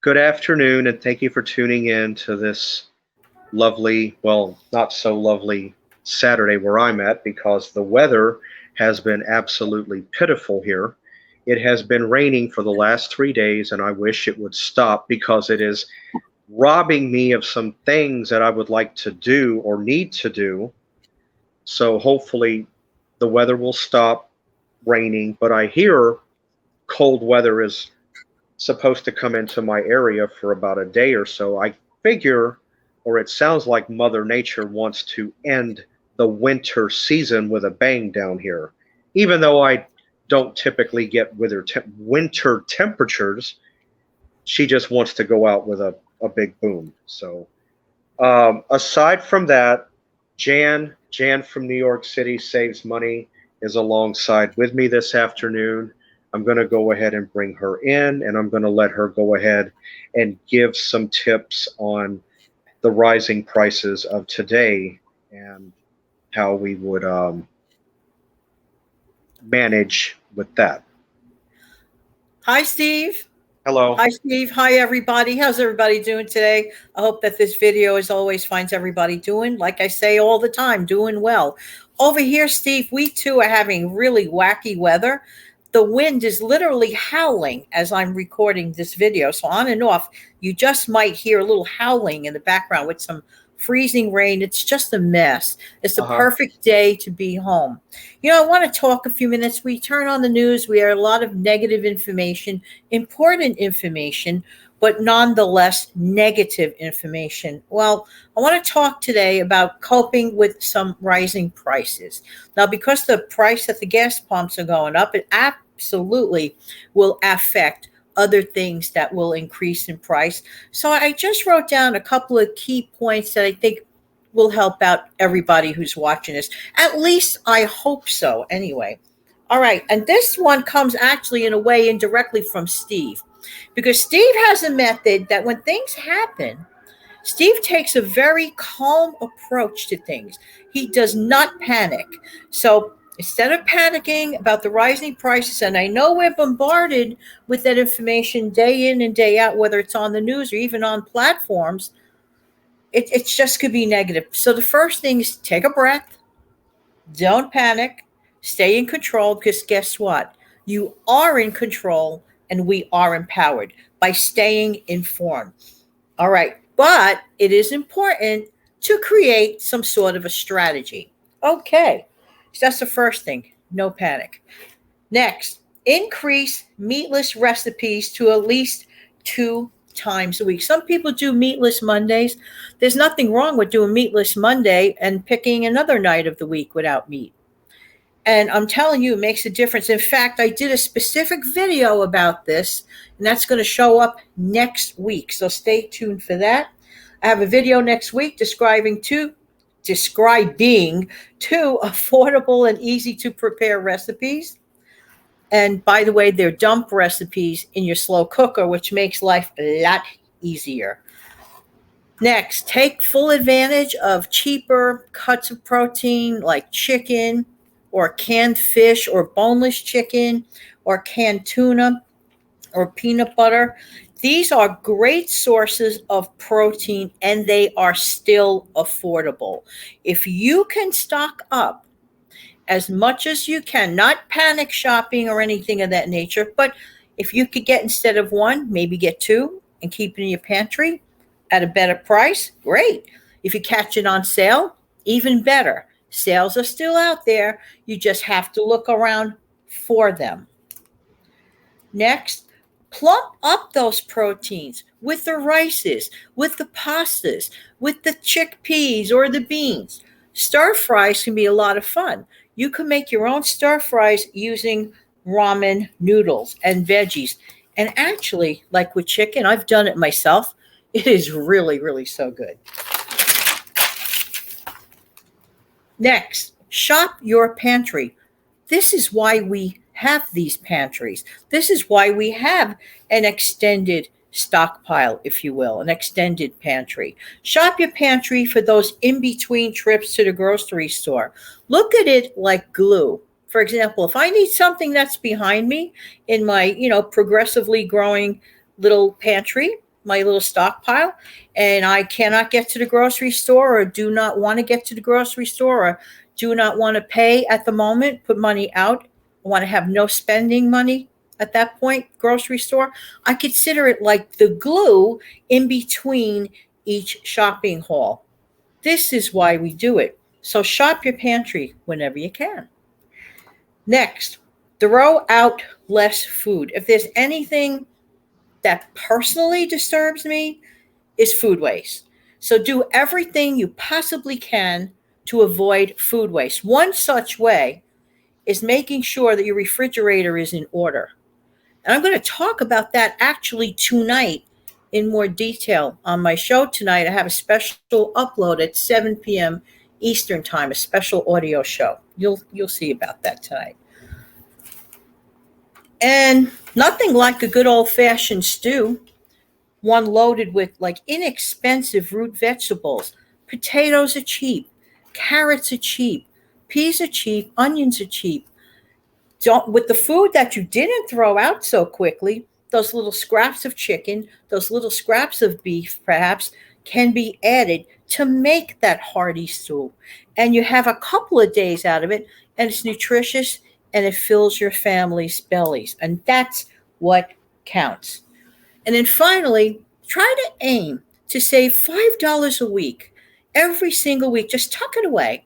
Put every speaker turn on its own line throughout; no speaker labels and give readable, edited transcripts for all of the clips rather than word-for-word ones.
Good afternoon, and thank you for tuning in to this lovely, well, not so lovely Saturday where I'm at because the weather has been absolutely pitiful here. It has been raining for the last 3 days, and I wish it would stop because it is robbing me of some things that I would like to do or need to do. So hopefully the weather will stop raining, but I hear cold weather is supposed to come into my area for about a day or so. I figure, or it sounds like Mother Nature wants to end the winter season with a bang down here. Even though I don't typically get winter temperatures, she just wants to go out with a big boom. So, aside from that, Jan from New York City Saves Money is alongside with me this afternoon. I'm going to go ahead and bring her in, and I'm going to let her go ahead and give some tips on the rising prices of today and how we would manage with that.
Hi, Steve.
Hello.
Hi, Steve. Hi, everybody. How's everybody doing today? I hope that this video, as always, finds everybody doing, like I say all the time, doing well. Over here, Steve, we too are having really wacky weather. The wind is literally howling as I'm recording this video. So on and off, you just might hear a little howling in the background with some freezing rain. It's just a mess. It's the
Uh-huh.
perfect day to be home. I want to talk a few minutes. We turn on the news. We hear a lot of negative information, important information, but nonetheless negative information. Well, I want to talk today about coping with some rising prices. Now, because the price at the gas pumps are going up, it absolutely will affect other things that will increase in price. So I just wrote down a couple of key points that I think will help out everybody who's watching this. At least I hope so, anyway. All right. And this one comes actually, in a way, indirectly from Steve, because Steve has a method that when things happen, Steve takes a very calm approach to things. He does not panic. So instead of panicking about the rising prices, and I know we're bombarded with that information day in and day out, whether it's on the news or even on platforms, it just could be negative. So the first thing is take a breath, don't panic, stay in control, because guess what? You are in control and we are empowered by staying informed. All right. But it is important to create some sort of a strategy. Okay. So that's the first thing. No panic. Next, increase meatless recipes to at least 2 times a week. Some people do meatless Mondays. There's nothing wrong with doing meatless Monday and picking another night of the week without meat. And I'm telling you, it makes a difference. In fact, I did a specific video about this, and that's going to show up next week. So stay tuned for that. I have a video next week describing two affordable and easy to prepare recipes. And by the way, they're dump recipes in your slow cooker, which makes life a lot easier. Next, take full advantage of cheaper cuts of protein like chicken or canned fish or boneless chicken or canned tuna or peanut butter. These are great sources of protein and they are still affordable. If you can stock up as much as you can, not panic shopping or anything of that nature, but if you could get, instead of one, maybe get two and keep it in your pantry at a better price, great. If you catch it on sale, even better. Sales are still out there. You just have to look around for them. Next, plump up those proteins with the rices, with the pastas, with the chickpeas or the beans. Stir fries can be a lot of fun. You can make your own stir fries using ramen noodles and veggies. And actually, like with chicken, I've done it myself. It is really, really so good. Next, shop your pantry. This is why we have these pantries. This is why we have an extended stockpile, if you will, an extended pantry. Shop your pantry for those in between trips to the grocery store. Look at it like glue. For example, if I need something that's behind me in my, progressively growing little pantry, my little stockpile and I cannot get to the grocery store or do not want to get to the grocery store or do not want to pay at the moment, put money out, I want to have no spending money at that point, grocery store, I consider it like the glue in between each shopping haul. This is why we do it. So shop your pantry whenever you can. Next, throw out less food. If there's anything that personally disturbs me, is food waste. So do everything you possibly can to avoid food waste. One such way is making sure that your refrigerator is in order. And I'm going to talk about that actually tonight in more detail on my show tonight. I have a special upload at 7 p.m. Eastern Time, a special audio show. You'll see about that tonight. And nothing like a good old-fashioned stew, one loaded with like inexpensive root vegetables. Potatoes are cheap, carrots are cheap, peas are cheap, onions are cheap. Don't, with the food that you didn't throw out so quickly, those little scraps of chicken, those little scraps of beef, perhaps, can be added to make that hearty stew. And you have a couple of days out of it, and it's nutritious and it fills your family's bellies. And that's what counts. And then finally, try to aim to save $5 a week every single week. Just tuck it away.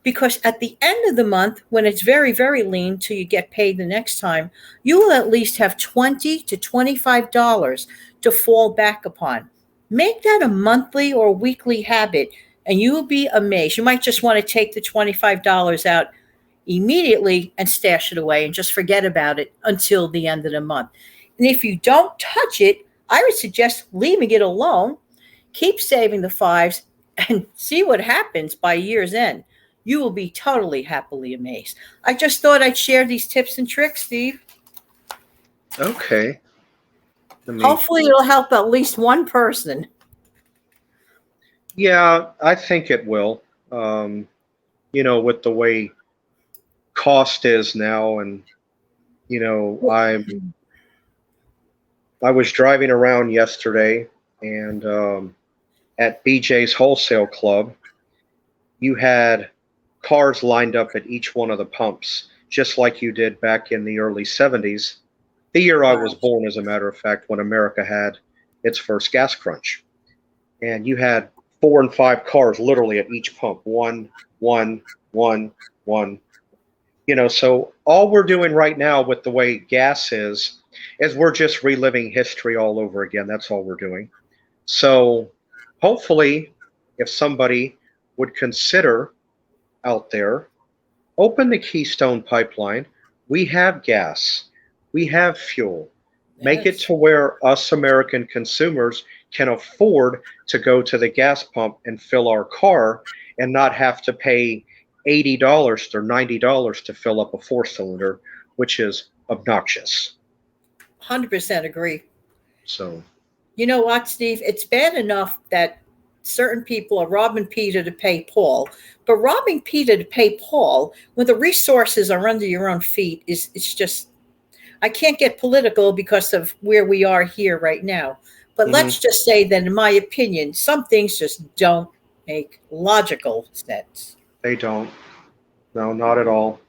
Because at the end of the month, when it's very, very lean till you get paid the next time, you will at least have $20 to $25 to fall back upon. Make that a monthly or weekly habit, and you will be amazed. You might just want to take the $25 out immediately and stash it away and just forget about it until the end of the month. And if you don't touch it, I would suggest leaving it alone. Keep saving the fives and see what happens by year's end. You will be totally happily amazed. I just thought I'd share these tips and tricks, Steve.
Okay.
Hopefully it'll help at least one person.
Yeah, I think it will. With the way cost is now, and I was driving around yesterday, and at BJ's Wholesale Club, you had cars lined up at each one of the pumps, just like you did back in the early 70s, the year I was born, as a matter of fact, when America had its first gas crunch. And you had 4 and 5 cars literally at each pump, one. So all we're doing right now with the way gas is we're just reliving history all over again. That's all we're doing. So hopefully, if somebody would consider out there, open the Keystone Pipeline. We have gas. We have fuel. Yes. Make it to where us American consumers can afford to go to the gas pump and fill our car and not have to pay $80 or $90 to fill up a 4-cylinder, which is obnoxious.
100% agree.
So,
you know what, Steve? It's bad enough that certain people are robbing Peter to pay Paul, but robbing Peter to pay Paul when the resources are under your own feet it's just, I can't get political because of where we are here right now. But let's just say that, in my opinion, some things just don't make logical sense.
They don't. No, not at all.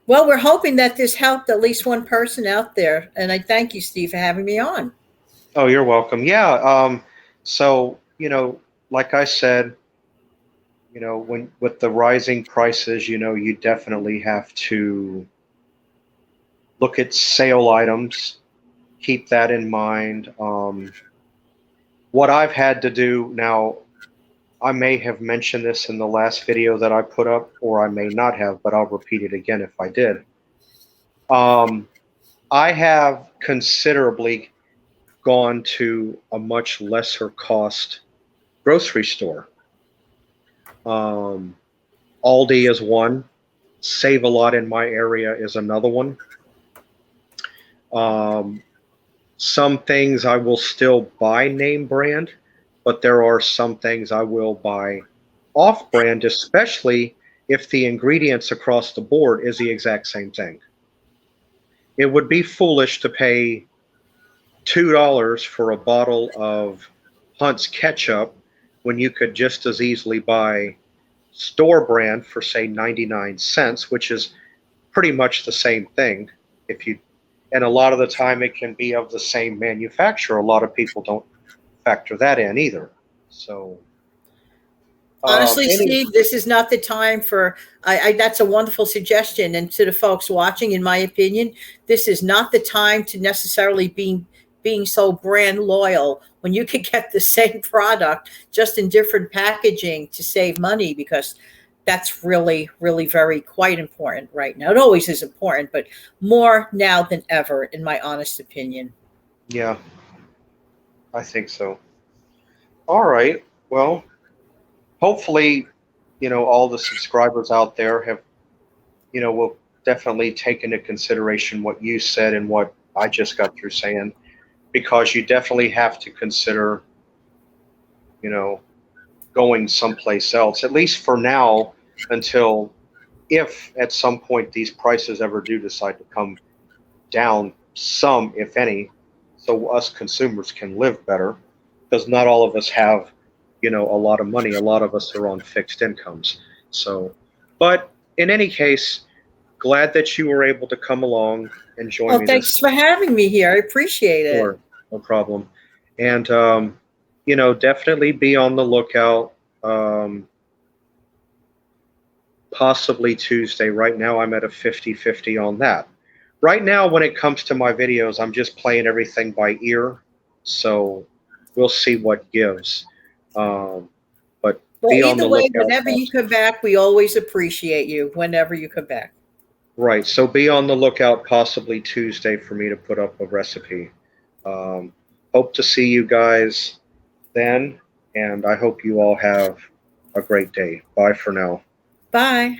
Well, we're hoping that this helped at least one person out there. And I thank you, Steve, for having me on.
Oh, you're welcome. Yeah. So, like I said, when with the rising prices, you definitely have to look at sale items, keep that in mind. What I've had to do now, I may have mentioned this in the last video that I put up, or I may not have, but I'll repeat it again if I did. I have considerably gone to a much lesser cost grocery store. Aldi is one. Save a Lot in my area is another one. Some things I will still buy name brand, but there are some things I will buy off brand, especially if the ingredients across the board is the exact same thing. It would be foolish to pay $2 for a bottle of Hunt's ketchup when you could just as easily buy store brand for say 99 cents, which is pretty much the same thing. If you, and a lot of the time it can be of the same manufacturer. A lot of people don't factor that in either. So
Honestly,
any,
Steve, this is not the time for. That's a wonderful suggestion, and to the folks watching, in my opinion, this is not the time to necessarily being so brand loyal when you could get the same product just in different packaging to save money, because that's really, really very quite important right now. It always is important, but more now than ever, in my honest opinion.
yeah, I think so. All right. Well, hopefully, all the subscribers out there have, will definitely take into consideration what you said and what I just got through saying, because you definitely have to consider, you know, going someplace else, at least for now, until if at some point these prices ever do decide to come down some, if any, so us consumers can live better, because not all of us have, a lot of money. A lot of us are on fixed incomes. So, but in any case, glad that you were able to come along and join
Well,
me this.
thanks for having me here. I appreciate it.
Sure, no problem. And definitely be on the lookout. Possibly Tuesday. Right now, I'm at a 50-50 on that. Right now, when it comes to my videos, I'm just playing everything by ear. So we'll see what gives. But
Well,
be on
either
the
way,
lookout.
whenever you come back, we always appreciate you whenever you come back.
Right. So be on the lookout possibly Tuesday for me to put up a recipe. Um, Hope to see you guys then. And I hope you all have a great day. Bye for now.
Bye.